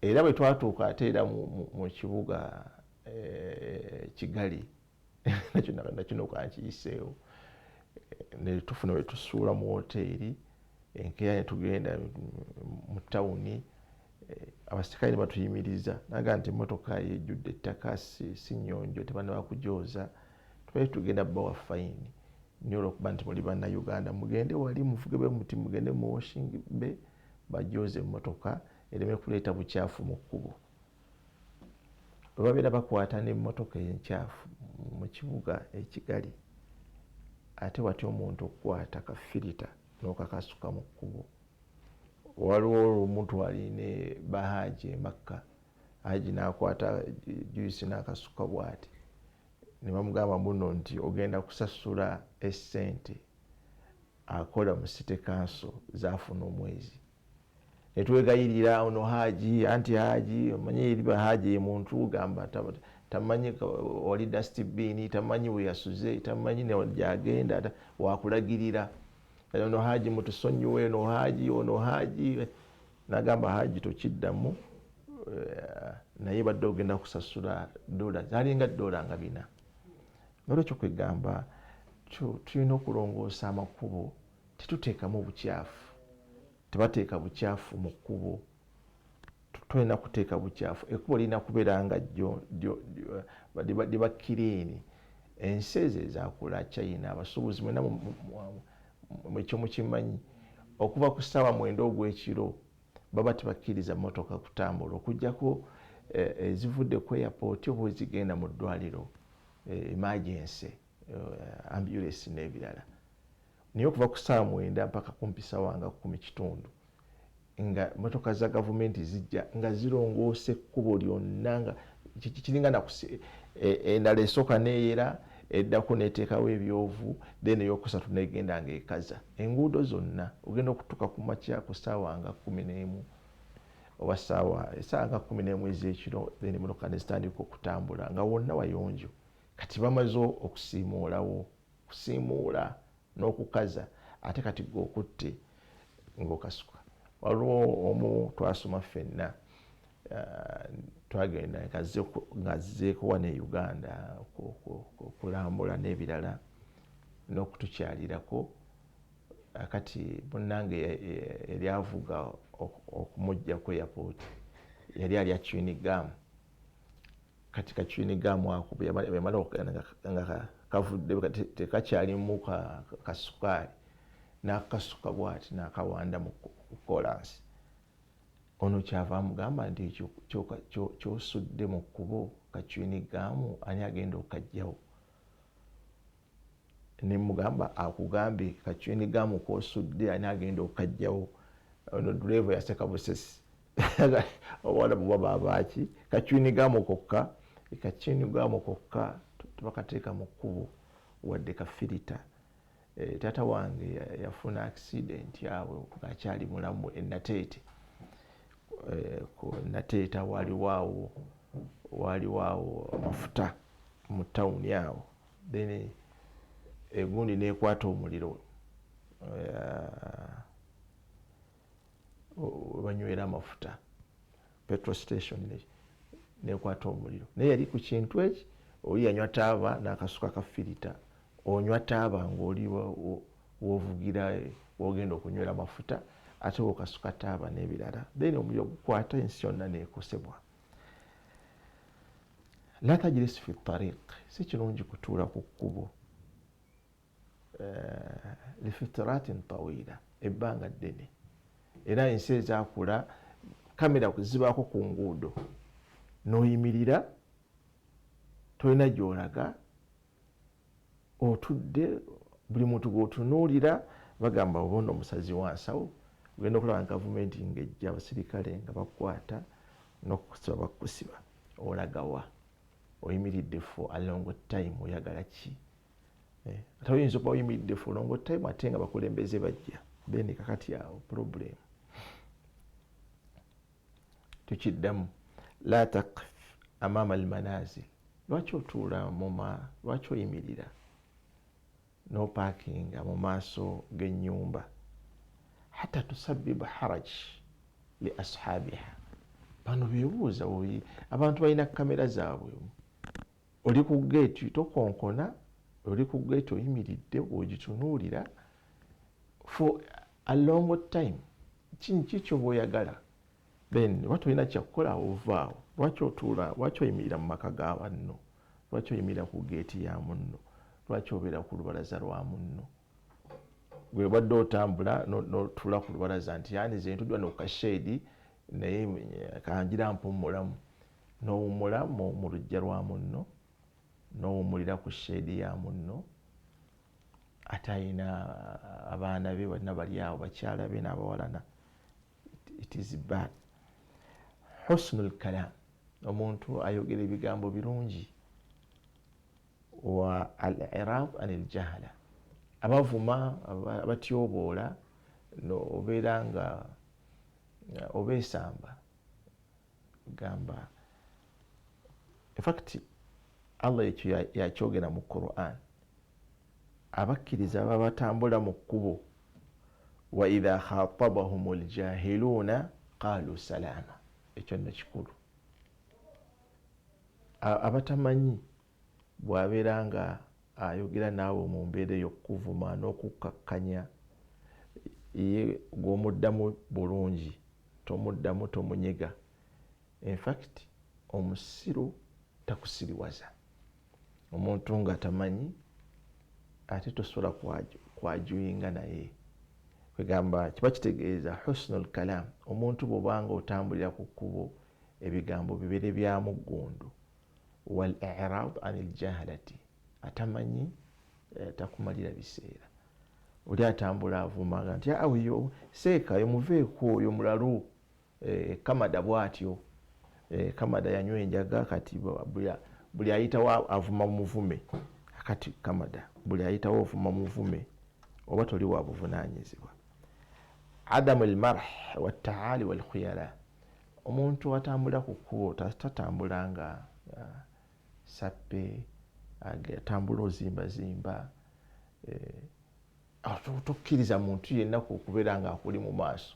Era bwe twatuuka ate era mu kibuga Kigali nakyo nokankiyiseewo ne tufuna we tusuula mu woteeri enkeera ne tugenda mu tawuni. Abasirikale ne batuyimiriza naga nti emmotoka yejjudde ettaka si nnyonjo tebanaba kujooza. Twali tugenda bawa fayini naye olw'okuba nti muli bannayuganda mugende wali muvuge bwe muti mugende mu washing bay bajooze emmotoka ereme kuleeta bukyafu mu kkubo. Bwe babeera bakwata n'emmotoka enkyafu mu kibuga Kigali ate watya omuntu okukwata kafirita n'okakasuka mu kkubo. Waliwo omuntu ali ne Bahaji e Makka. Haji n'akwata juice n'akasuka bw'ati. Ne bamugamba muno nti ogenda kusasula essente akola mu City Council zaafuna omwezi. Ne twegayirira ono Haji anti Haji omanyi eri Bahaji ye muntu gamba tamanyi wali dustbin tamanyi we yasuze tamanyi ne gyagenda wakulagirira. Ono Haji mutusonyiwe ono Haji nagamba Haji tokiddamu naye badde ogenda kusasula dola zalinga dola nga 4. Nolwekyo kwegamba tulina okulongoosa amakubo tetuteekamu bukyafu. Tebateeka bukyafu mu kkubo. Tulina kuteeka bukyafu. Ekkubo lirina kubeera nga liba kiriini. Ensi ezo ezakula China abasuubuzi mwena ekyo mukimanyi okuva ku ssaawa 9 ogw'ekiro baba tebakkiriza mmotoka kutambula okuggyako ezivudde ku airport oba ezigenda mu ddwaliro emergency ambulance n'ebirala. Naye okuva ku ssaawa 9 mpaka kumpi ssaawa nga 10 nga mmotoka za gavumenti zijja nga zirongoose ekkubo lyonna nga kiringana endala esooka neeyera eddako neteekawo ebyovu then eyokusatu negenda ng'ekaza. Enguudo zonna ogenda okutuuka ku makya ku ssaawa nga 11 oba ssaawa nga 11 ez'ekiro then emmotoka ne zitandika okutambula nga wonna wayonjo. Kati bamaze okusiimuula n'okukaza ate kati g'okutte ng'okasuka. Waliwo omu twasoma ffenna twagenda ngazzeeko wano e Uganda kulambula n'ebirala n'okutukyalirako. Kati munnange yali avuga okumujja ku airport yali alya chewing gum. Kati ka chewing gum ako yamala nga kavudde tekakyalimu kasukaali n'akasuka bw'ati n'akawanda mu kolansi. Ono kyava amugamba nti ky'osudde mu kkubo ka chewing gum ani agenda okajjawo? Ne mugamba akugambye ka chewing gum k'osudde ani agenda okajjawo? Ono driver yaseka busesi. Obwana bwe baba abaaki ka chewing gum kokka, ka chewing gum kokka tebakateeka mu kkubo wadde ka filita. Taata wange yafuna accident awo ng'akyali mulamu e Nateete. Ku Nateete waliwo amafuta mu tawuni awo, then egundi n'ekwata omuliro banywera amafuta, petrol station n'ekwata omuliro. Naye yali ku kintu eki, oli yanywa taaba n'akasuka ka filita. Onywa taaba ng'oli w'ovugira w'ogenda okunywera amafuta, ate okasuka taaba n'ebirala, then omuliro gukwata, ensi yonna n'ekosebwa. La tajlis fi ttariq, si kirungi kutuula ku kkubo lifitiratin tawila, ebbanga ddene. Era ensi ezaakula kamera kuzibaako ku nguudo, n'oyimirira tolina gy'olaga, otudde, buli muntu gw'otunuulira bagamba oba ono omusazi wa nsawo. Ogenda okulaba gavumenti ng'ejja abasirikale nga bakwata n'okukusiba bakusiba. Olagawa oyimiridde for a long time, oyagala ki? Ate oyinza okuba oyimiridde for a long time ate nga bakulembeze bajja, then kakati awo problem. Tukiddamu la taqif amama almanazil. Lwaki otuula lwaki oyimirira n'oparkinga mu maaso g'ennyumba? Hatta tusabbiba haraj li ashabiha. Bano beebuuza, abantu balina kamera zaabwe, oli ku gate tokonkona, oli ku gate oyimiridde ogitunuulira for a long time. Ki ky'oba oyagala? Then lwaki olina kyakukola ovaawo? Lwaki otuula, lwaki oyimirira mu maka ga banno? Lwaki oyimirira ku gate ya munno? Lwaki obeera ku lubalaza lwa munno? Gwe badde otambula n'otuula ku lubalaza nti yani ze ntudwa n'okukashedi naye kangira mpummulamu, n'owummula mu luggya lwa munno, n'owummulira ku shedi ya munno, ate ayina abaana be balina bali awo, bakyala be n'abawalana. It is bad. Husnul kalam, omuntu ayogera ebigambo birungi. Wa al-i'rab anil jahala, abavuma abatyoboola obeera nga obeesamba gamba. In fact Allah ekyo yakyogera mu Quran, abakkiriza baba batambula mu kkubo, wa idha khatabahumul jahiluna qalu salama. Ekyo nno kikulu. Abatamanyi bw'abeera nga ayogera naawe mu mbeera ey'okuvuma n'okukkakkanya, ye gw'omuddamu bulungi, tomuddamu, tomunyega. In fact omusiru takusiriwaza. Omuntu nga tamanyi ate tosobola kwajuyinga naye. Kwegamba kiba kitegeeza husnul kalam, omuntu bw'obanga otambulira ku kkubo ebigambo bibere bya muggundu. Wal i'rad anil jahalati, atamanyi takumalira biseera. Oli atambula avuma nti awiyo seeka yomuveeko oyo mulalu, Kamada bw'atyo. Kamada yanywa enjaga, kati buli ayitawo avuma muvume. Kati Kamada buli ayitawo ovuma muvume, oba toli wa buvunaanyizibwa. Adamu almarh wattaali walkhuyala, omuntu atambula ku kkubo tatambula nga sappe, atambula ozimbazimba. Tokkiriza muntu yenna kubeera nga akuli mu maaso.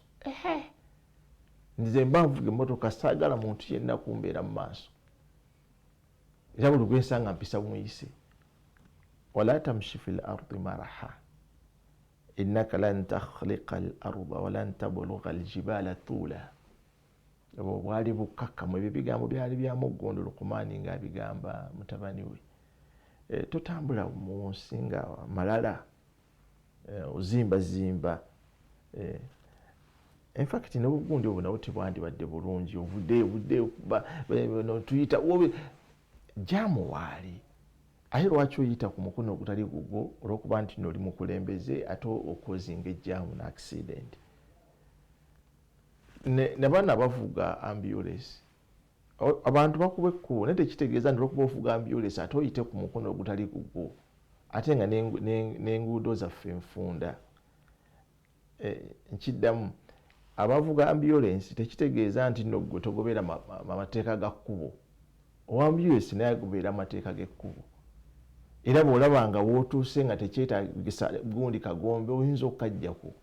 nze mba nvuga emmotoka saagala muntu yenna kumbeera mu maaso era buli gwensanga mpisa bumuyise. wala tamshi fi lardi maraha innaka lan takhliqa al arda walan tablugha al jibala tula. Obwo bwali bukkakkamu, ebyo bigambo byali bya Muggondo Lukumaani ng'abigamba mutabani we. Totambula mu nsi nga malala ozimbazimba. In fact n'obugundi obwo nabwo tebwandibadde bulungi, obudde tuyita jaamu waali. Aye lwaki oyita ku mukono ogutali gugwo? Olw'okuba nti n'oli mukulembeze ate okozinga ejjaamu na accident. Nabaana bavuga ambulance, abantu bakube ekkubo naye tekitegeeza nti olw'okuba ovuga ambulance ate oyite ku mukono ogutali gugwo, ate nga n'enguudo zaffe enfunda. Nkiddamu, abavuga ambulance tekitegeeza nti nno gwe togobera amateeka ga kkubo. Owa ambulance naye agoberera amateeka g'ekkubo. Era bw'olaba nga wootuuse nga tekyetaagisa gundi kagombe oyinza okukaggyako.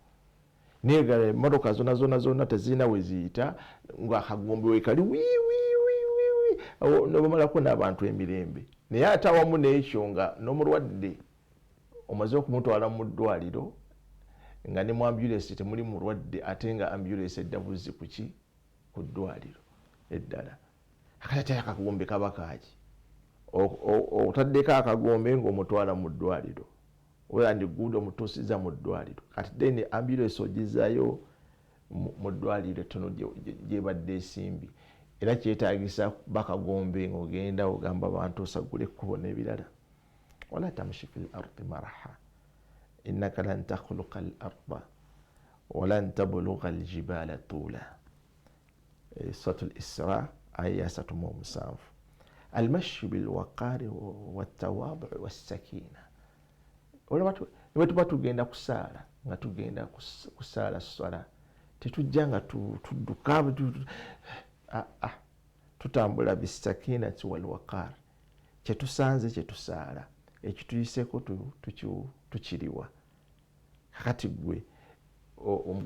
Naye emmotoka zonna tezirina we ziyita nga akagombe weekali wiiwiiwiiwi nobamalako n'abantu emirembe. Naye ate awamu n'ekyo nga n'omulwadde omaze okumutwala mu ddwaliro nga ne mu ambulance temuli mulwadde ate nga ambulance edda buzzi ku ddwaliro eddala. Akati akagombe kaba kaaki? Otaddeko akagombe ng'omutwala mu ddwaliro oba ndigudde omutuusiza mu ddwaliro, kati then ambulance ogizaayo mu ddwaliro ettono gyebadde esimbi. Era kyetaagisa bakagombe ng'ogenda ogamba abantu osagula ekkubo n'ebirala. wala tamshi fil ardi maraha innaka lan takhluqa al arda walan tablugha al jibala tula. Suratul Isra aya 37. Almashi bilwaqari wattawadhu wassakina. Bwe tuba tugenda kusaala nga tugenda kusaala swala tetujja nga tudduka tutambula bisakinati walwaqar. Kyetusanze kyetusaala ekituyiseko tukiriwa. Kakati gwe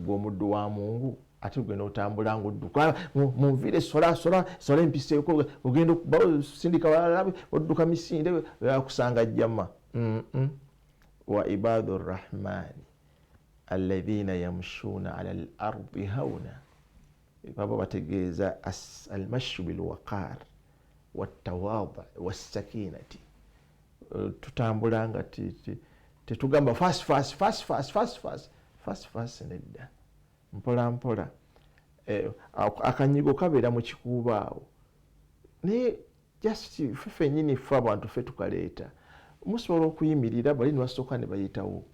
omuddu wa Mungu ate gwe n'otambula ng'odduka munviire sola empiseeko ogenda sindika balala odduka misinde yakusanga jjama. Wa ibadu rrahmani alladhina yamshuna ala al ardi hauna. Baba bategeeza almashu bilwaqar wattawadhu wassakinati. Tutambula nga tetugamba fast nedda, mpola mpola. Akanyigo kabeera mu kikuubo awo naye just ffe nyini ffe abantu ffe tukaleeta. Musobola okuyimirira bali ne basooka ne bayitawo,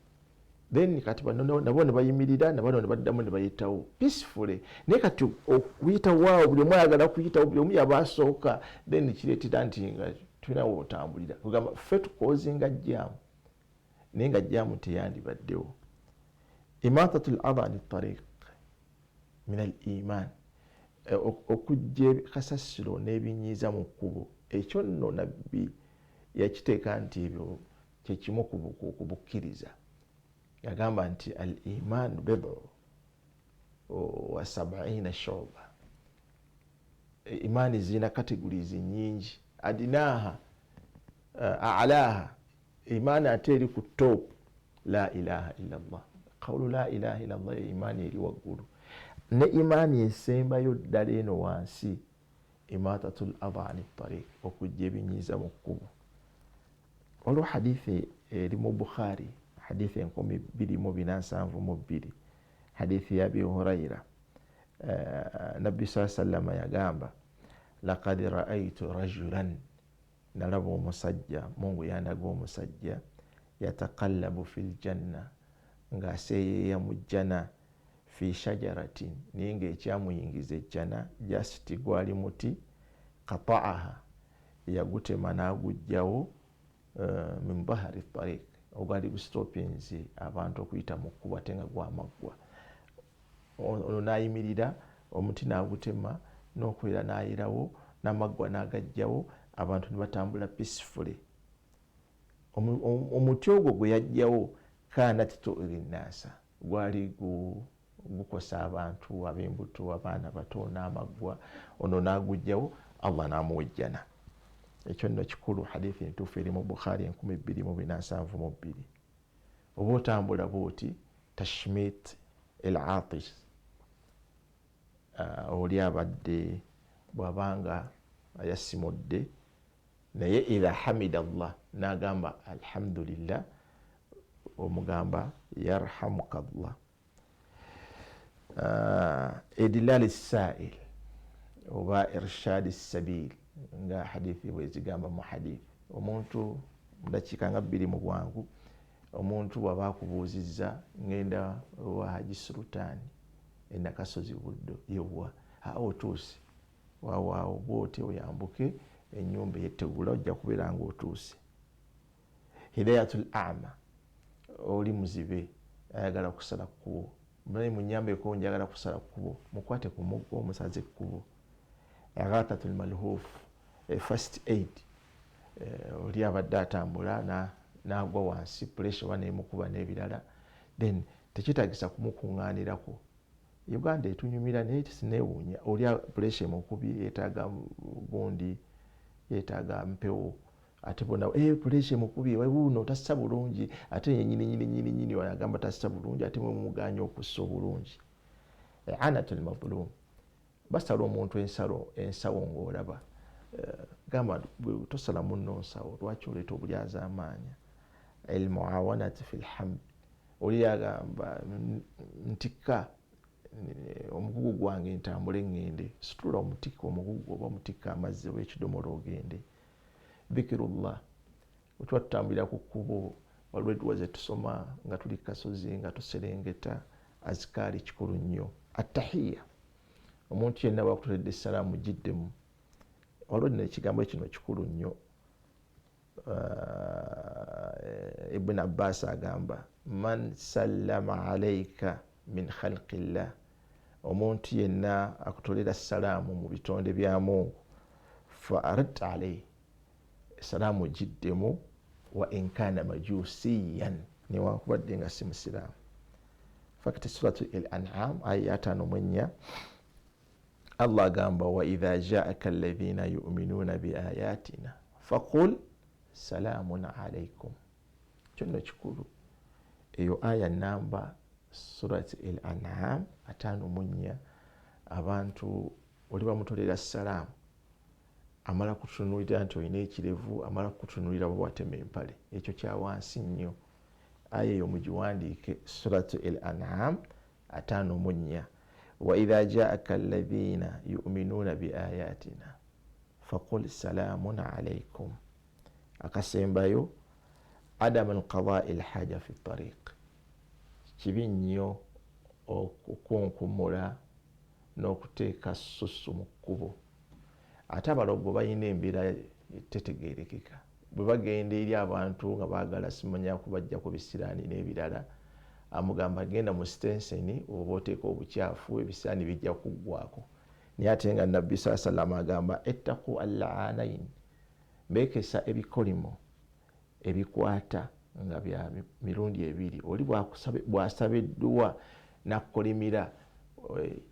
then kati nabo ne bayimirira nabano ne baddamu ne bayitawo peacefully. Naye kati okuyitawo awo buli omu ayagala kuyitawo, buli omu yaba asooka, then kireetera nti nga tulina wotambulira. Kugamba ffe tukoozinga jjaamu naye nga jjaamu teyandibaddewo. Imatatul adha ani tariq min al iman, okujja kasasiro n'ebinyiiza mu kkubo. Ekyo nno nabbi yakiteeka nti ebyo kyekimu ku bukkiriza. Yagamba nti al iman bid'u wa sab'ina shu'ba. Imaani zirina categories nyingi. Adinaha a'laha, imaani ate eri ku top la ilaha illa Allah. Qawlu la ilaha illa Allah imaani eri waggulu. Ne imaani esembayo ddala eno wansi imatatul adha ani tariq, okujja ebinyiiza mu kkubo. Waliwo hadithi eri mu Bukhari, hadithi 2472, hadithi ya Abi Hurayra. Nabbi sallallahu alayhi wa sallam yagamba laqad ra'aytu rajulan, nalaba omusajja, Mungu yandaga omusajja, yataqallabu fil janna, ng'aseeyeeya mu jjana, fi shajaratin, naye ng'ekyamuyingiza ejjana just gwali muti, qata'aha, yagutema n'aguggyawo, min bahari tariq, ogwali gustopinze abantu okuyita mu kkubo ate nga gwamaggwa. Ono n'ayimirira, omuti n'agutema n'okwera n'ayirawo, n'amaggwa n'agajjawo, abantu ne batambula peacefully. Omuti ogwo gwe yajjawo kanat tu'ri nnaasa, gwali gukola n'akosa abantu ab'embuto abaana bato n'amaggwa ono n'agujjawo Allah n'amuwejjana. Ekyo nno kikulu. Hadithi entuufu eri mu Bukhari 2472. oba otambula bwoti tashmit el atish, oli abadde bw'abanga yasimudde naye idha hamida Allah n'agamba alhamdulillah, omugamba yarhamuka Allah. Idlal sa'il oba irshad sabil nga hadithi bwezigamba mu hadithi. Omuntu mudakiika nga 2 mu bwangu, omuntu bw'aba akubuuzizza ngenda wa Haji Sultani Nakasozi Buddo yewa otuuse waawaawo bw'oti oyambuke ennyumba eyetegula ojja kubeera nga otuuse. Hidayatul a'ma, oli muzibe ayagala kusala kkubo, naye munyambeko njagala kusala kkubo, mukwate ku muggo omusaze kkubo. Ighathatul malhuf, first aid, oli abadde atambula n'agwa wansi, pressure oba nemukuba n'ebirala, then tekitagisa kumukuŋŋaanirako. Uganda etunyumira naye sineewuunya, oli pressure emukubi yeetaaga gundi, yeetaaga mpewo, ate bona pressure emukubi wuuno tassa bulungi, ate nyini agamba tassa bulungi, ate mumuganya okussa obulungi. Anatul mazlum, basala omuntu ensawo ng'olaba, gamba tosala munno nsawo, lwaki oleeta obulyaza amaanya. Almuawanati fi lhamd, oli yagamba ntikka omugugu gwange ntambule ngende, situla omutikka omugugu oba omutikka amazzi oba ekidomola ogende. Dhikirullah, wetuba tutambulira ku kkubo, waliwo edduwa ze tusoma nga tuli kasozi nga tuserengeta, azikaari kikulu nnyo. Attahiya, omuntu yenna bw'akutuledde essalaamu mugiddemu, waliwo nno ekigambo kino kikulu nnyo. Ibn Abbas agamba man sallama alayka min khalqillah, omuntu yenna akutolera salaamu mu bitonde bya Mungu, fa arid alayhi, salaamu giddemu, wa in kana majusiyan, newankubadde nga si musiraamu. Fakati suratu al-An'am aya 5 Allah agamba wa idha ja'aka alladhina yu'minuna bi ayatina faqul salamun alaykum. Kino kikulu. Eyo aya namba surati al-An'am 5. Abantu oli bamutolera salaamu, amala kutunulira nti olina ekirevu, amala kutunulira bwe watema empale, ekyo kya wansi nnyo. Aya eyo mugiwandiike, suratu al-An'am 5. wa idha ja'aka alladhina yu'minuna bi ayatina faqul salamun alaykum. Akasembayo adam alqada'i alhaja fi ttariq, kibi nnyo okukunkumula n'okuteeka ssusu mu kkubo. Ate abalogo balina embeera tetegeerekeka, bwe bagenda eri abantu nga baagala simanya kubajja ku bisiraani n'ebirala, amugamba genda mu sitenseni oba oteeka obukyafu, ebisiraani bijja kuggwako. Naye ate nga Nabbi sallallahu alayhi wa sallam agamba ettaqu al-la'anayn, beekesa ebikolimo ebikwata nga bya mirundi 2. Oli bw'asabiddwa n'akkolimira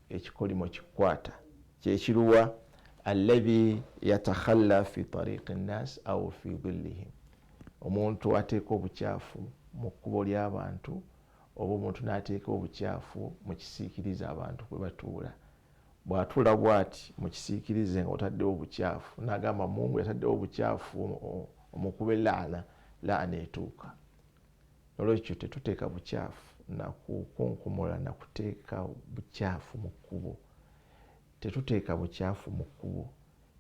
ekikolimo kikwata, kyekiruwa alladhi yatakhalla fi tariqi nnas au fi dhillihim, omuntu ateeka obukyafu mu kkubo ly'abantu oba omuntu n'ateeka obukyafu mu kisiikirize abantu kwe batuula. Bw'atuula bw'ati mu kisiikirize nga otaddewo obukyafu, n'agamba Mungu yataddewo obukyafu omukube laana etuuka. Olwekyo tetuteeka bukyafu na kukunkumula na kuteeka bukyafu mu kkubo. Tetuteeka bukyafu mu kkubo,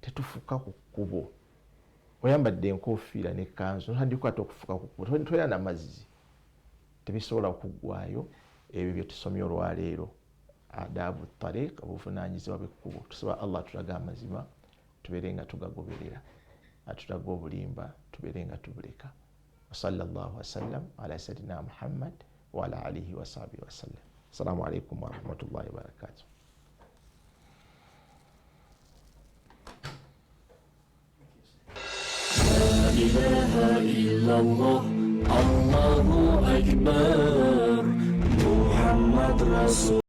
tetufuka ku kkubo. Oyambadde enkofiira n'ekkanzu n'otandikwata okufuka ku kkubo, tolina n'amazzi, tebisobola kuggwayo. Ebyo bye tusomye olwaleero, adabu tariq, obuvunaanyizibwa bw'ekkubo. Tusaba Allah tulaga amazima tubeere nga tugagoberera, atulaga obulimba tubeere nga tubuleka. Wa sallallahu wasallam ala sayyidina Muhammad wa ala alihi wa sahbihi wasallam. Assalamu alaikum wa rahmatullahi wa barakatuh. لا إله إلا الله الله أكبر محمد رسول